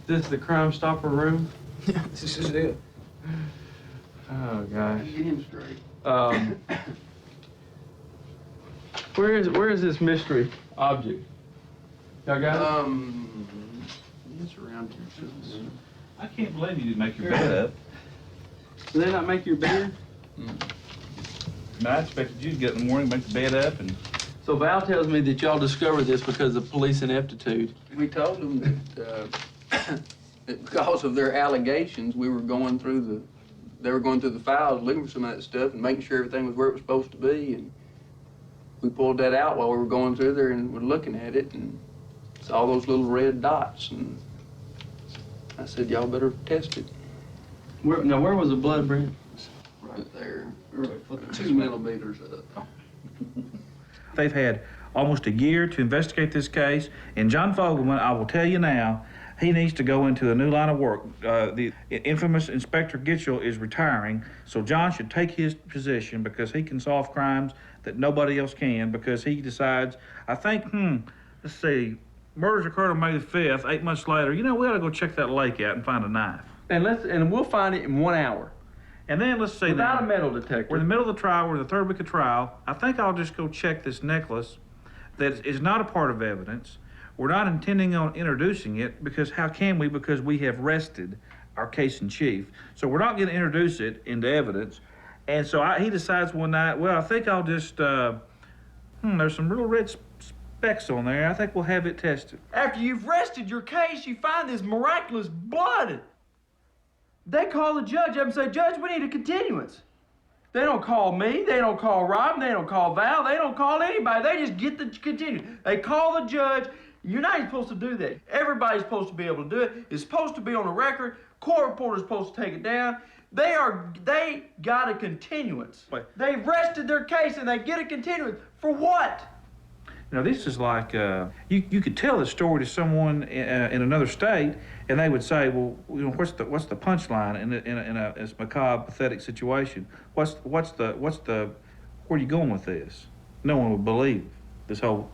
This is the Crime Stopper room? Yeah, this is it. Oh, gosh. Get him straight. Where is this mystery object? Y'all got it? It's around here too. I can't believe you didn't make your bed up. Do they not make your bed? I expected you to get in the morning, make the bed up, and... So Val tells me that y'all discovered this because of police ineptitude. We told them that, that because of their allegations, we were going through they were going through the files, looking for some of that stuff and making sure everything was where it was supposed to be. And we pulled that out while we were going through there and we're looking at it and saw those little red dots. And I said, y'all better test it. Where was the blood, Brent? Right there, 2 millimeters up. They've had almost a year to investigate this case, and John Fogelman, I will tell you now, he needs to go into a new line of work. The infamous Inspector Gitchell is retiring, so John should take his position because he can solve crimes that nobody else can, because he decides, I think, let's see, murders occurred on May the 5th, 8 months later, you know, we ought to go check that lake out and find a knife. And we'll find it in 1 hour. And then let's see. Without a metal detector. We're in the middle of the trial. We're in the 3rd week of trial. I think I'll just go check this necklace that is not a part of evidence. We're not intending on introducing it because how can we? Because we have rested our case in chief. So we're not going to introduce it into evidence. And so he decides one night, well, I think I'll just, there's some real red specks on there. I think we'll have it tested. After you've rested your case, you find this miraculous blood. They call the judge up and say, Judge, we need a continuance. They don't call me, they don't call Rob, they don't call Val, they don't call anybody. They just get the continuance. They call the judge. You're not even supposed to do that. Everybody's supposed to be able to do it. It's supposed to be on the record. Court reporter's supposed to take it down. They got a continuance. Wait. They rested their case and they get a continuance. For what? You know, this is like, you could tell this story to someone in another state, and they would say, well, you know, what's the punchline in a macabre, pathetic situation? Where are you going with this? No one would believe this whole.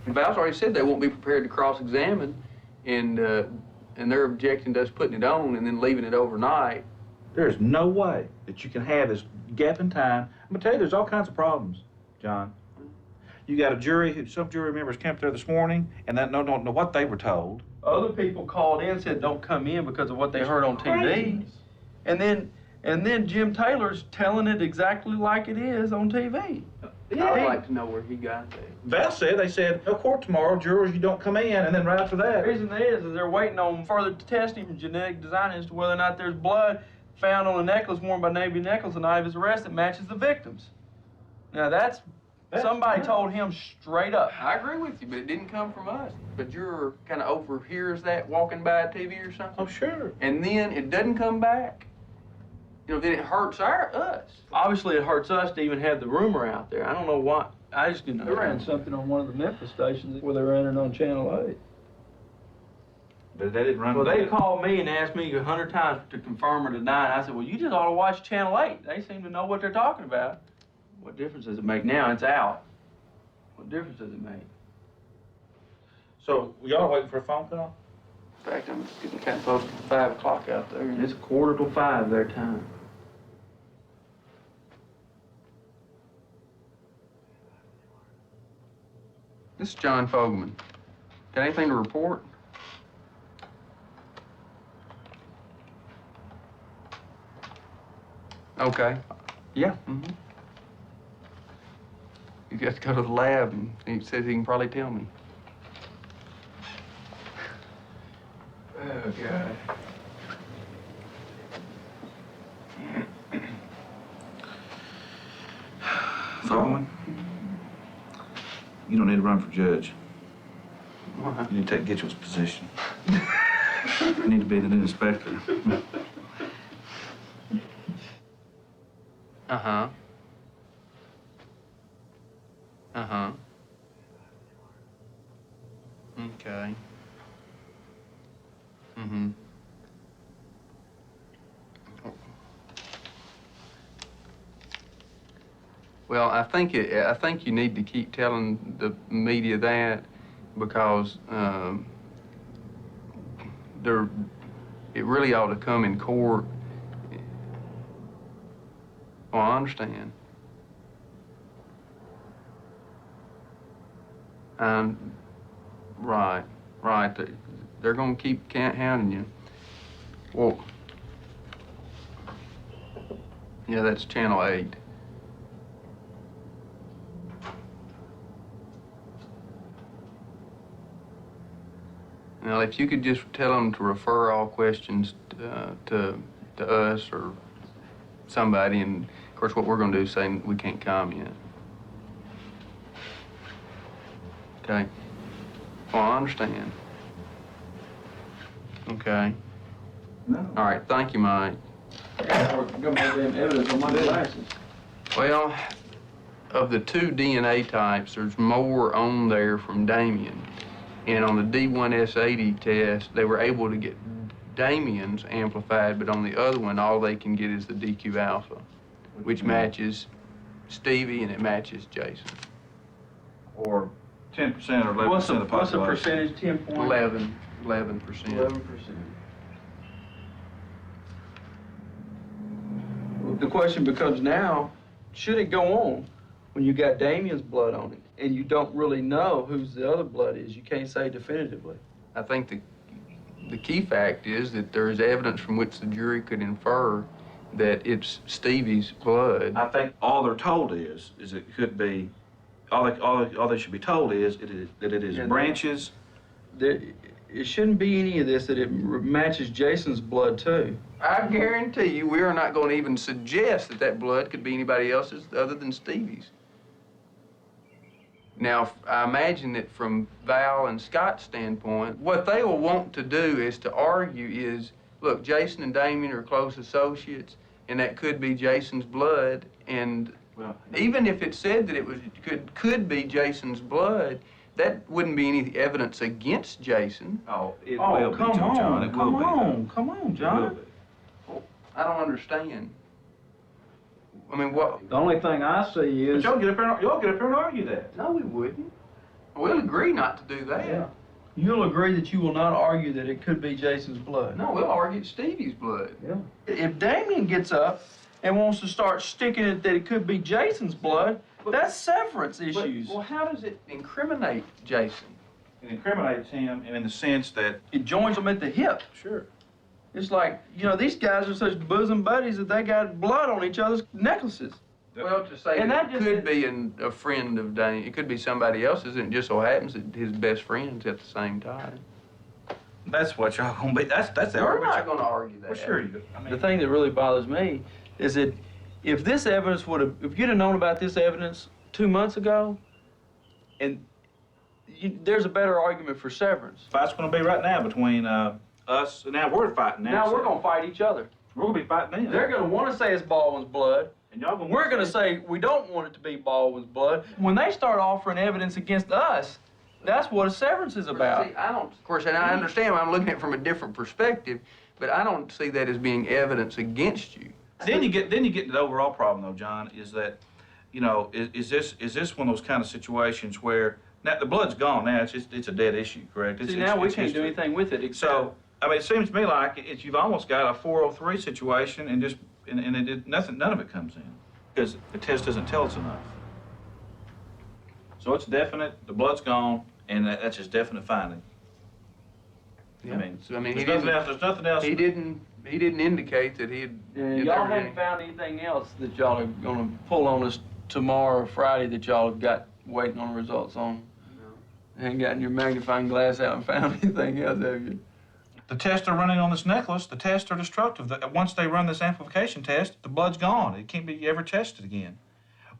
Val's already said they won't be prepared to cross-examine, and they're objecting to us putting it on and then leaving it overnight. There's no way that you can have this gap in time. I'm gonna tell you, there's all kinds of problems, John. You got a jury some jury members came up there this morning and don't know what they were told. Other people called in and said don't come in because of what they heard on TV. And then Jim Taylor's telling it exactly like it is on TV. I'd like to know where he got that. Val said, they said, no court tomorrow, jurors, you don't come in, and then right after that. The reason is they're waiting on further testing from genetic design as to whether or not there's blood found on a necklace worn by Navy Nichols the night of his arrest that matches the victim's. Now that's somebody told him straight up. I agree with you, but it didn't come from us. But juror kind of overhears that walking by a TV or something. Oh, sure. And then it doesn't come back. You know, then it hurts us. Obviously, it hurts us to even have the rumor out there. I don't know why. I just didn't know. They ran something on one of the Memphis stations where they ran it on Channel 8. But they didn't run. Well, they called me and asked me 100 times to confirm or deny. And I said, well, you just ought to watch Channel 8. They seem to know what they're talking about. What difference does it make now? It's out. What difference does it make? So, y'all waiting for a phone call? In fact, I'm getting kind of close to 5 o'clock out there. And it's 4:45 their time. This is John Fogelman. Got anything to report? Okay. Yeah. You got to go to the lab, and he says he can probably tell me. Oh, God. Fogelman, you don't need to run for judge. Why? You need to take Gitchell's position. You need to be the new inspector. Uh-huh. Okay. Well, I think you need to keep telling the media that because it really ought to come in court. Oh, I understand. Right. They're gonna keep hounding you. Well, yeah, that's Channel 8. Now, if you could just tell them to refer all questions to us or somebody, and of course what we're gonna do is say we can't comment. Okay. Well, I understand. Okay. No. All right, thank you, Mike. I got more damn evidence on my glasses. Well, of the 2 DNA types, there's more on there from Damien. And on the D1S80 test, they were able to get Damien's amplified, but on the other one, all they can get is the DQ alpha, which matches Stevie and it matches Jason. Or 10% or 11% What's of the the population. percentage? 10.11%. 11%. The question becomes now, should it go on when you got Damien's blood on it and you don't really know whose the other blood is? You can't say definitively. I think the key fact is that there is evidence from which the jury could infer that it's Stevie's blood. I think all they're told is it could be, all they should be told is that it is Yeah, branches. It shouldn't be any of this that it matches Jason's blood too. I guarantee you we are not going to even suggest that that blood could be anybody else's other than Stevie's. Now, I imagine that from Val and Scott's standpoint, what they will want to do is to argue is, look, Jason and Damien are close associates, and that could be Jason's blood, and Well, even if it said that it was could be Jason's blood, that wouldn't be any evidence against Jason. oh, it Oh, will be, come John. on, It will come be. on, come on, It will John. be. I don't understand. I mean, what? The only thing I see But is, y'all get up here and argue that. No, we wouldn't. We'll agree not to do that. yeah, You'll agree that you will not argue that it could be Jason's blood. No, we'll argue it's Stevie's blood. yeah. If Damien gets up and wants to start sticking it that it could be Jason's blood, that's severance issues. Well, how does it incriminate Jason? It incriminates him in the sense that, It joins them at the hip. sure, It's like, these guys are such bosom buddies that they got blood on each other's necklaces. Well, to say And that that it just- could be a friend of Damien, it could be somebody else's, and it just so happens that his best friend's at the same time. that's what y'all gonna be. That's the We're argument. not going to argue that. Well, sure you do. I mean, The thing that really bothers me is that if this evidence if you'd have known about this evidence 2 months ago, and there's a better argument for severance. fight's gonna be right now between us. Now we're fighting. Now so we're gonna fight each other. we're gonna be fighting them. They're gonna want to say it's Baldwin's blood. and y'all gonna. We're gonna say we don't want it to be Baldwin's blood. When they start offering evidence against us, that's what a severance is about. See, I don't, of course, and I understand I'm looking at it from a different perspective, but I don't see that as being evidence against you. Then you get to the overall problem though, John, is that, is this one of those kind of situations where now the blood's gone now, it's a dead issue, correct? See, now we can't do history. anything with it except. So, I mean, it seems to me like you've almost got a 403 situation and none of it comes in because the test doesn't tell us enough. So it's definite, the blood's gone, and that's just definite finding. Yeah. I mean, So, I mean, there's nothing else. he didn't indicate that he had. And if y'all there haven't found anything else that y'all are gonna pull on us tomorrow or Friday that y'all have got waiting on results on? No. Ain't gotten your magnifying glass out and found anything else, have you? The tests are running on this necklace. The tests are destructive. Once they run this amplification test, the blood's gone. It can't be ever tested again.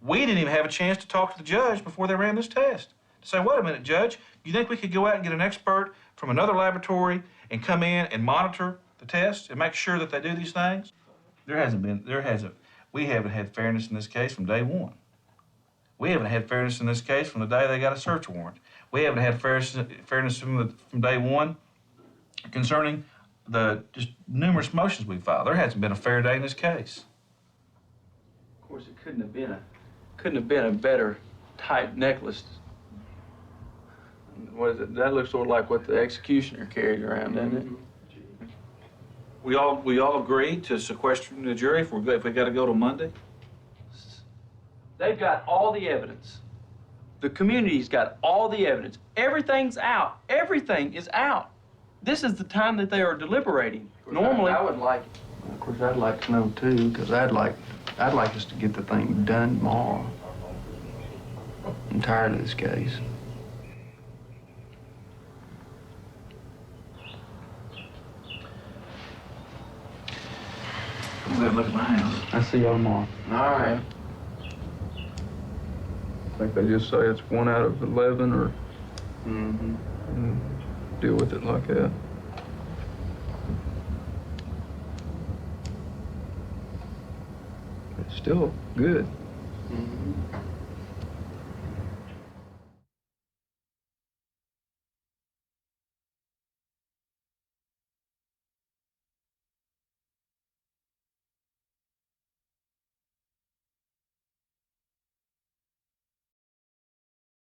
We didn't even have a chance to talk to the judge before they ran this test. To say, wait a minute, Judge, you think we could go out and get an expert from another laboratory and come in and monitor the test and make sure that they do these things? We haven't had fairness in this case from day one. We haven't had fairness in this case from the day they got a search warrant. We haven't had fairness from day one concerning the just numerous motions we filed. There hasn't been a fair day in this case. Of course, it couldn't have been a better type necklace. What is it? That looks sort of like what the executioner carried around, doesn't it? We all agree to sequestering the jury if we got to go to Monday? They've got all the evidence. The community's got all the evidence. Everything's out. Everything is out. This is the time that they are deliberating. Normally, I would like, of course, I'd like to know too, because I'd like us to get the thing done tomorrow. I'm tired of this case. I'm going to look at my house. I'll see y'all tomorrow. All right. I think they just say it's 1 out of 11 or deal with it like that. It's still good. Mm-hmm.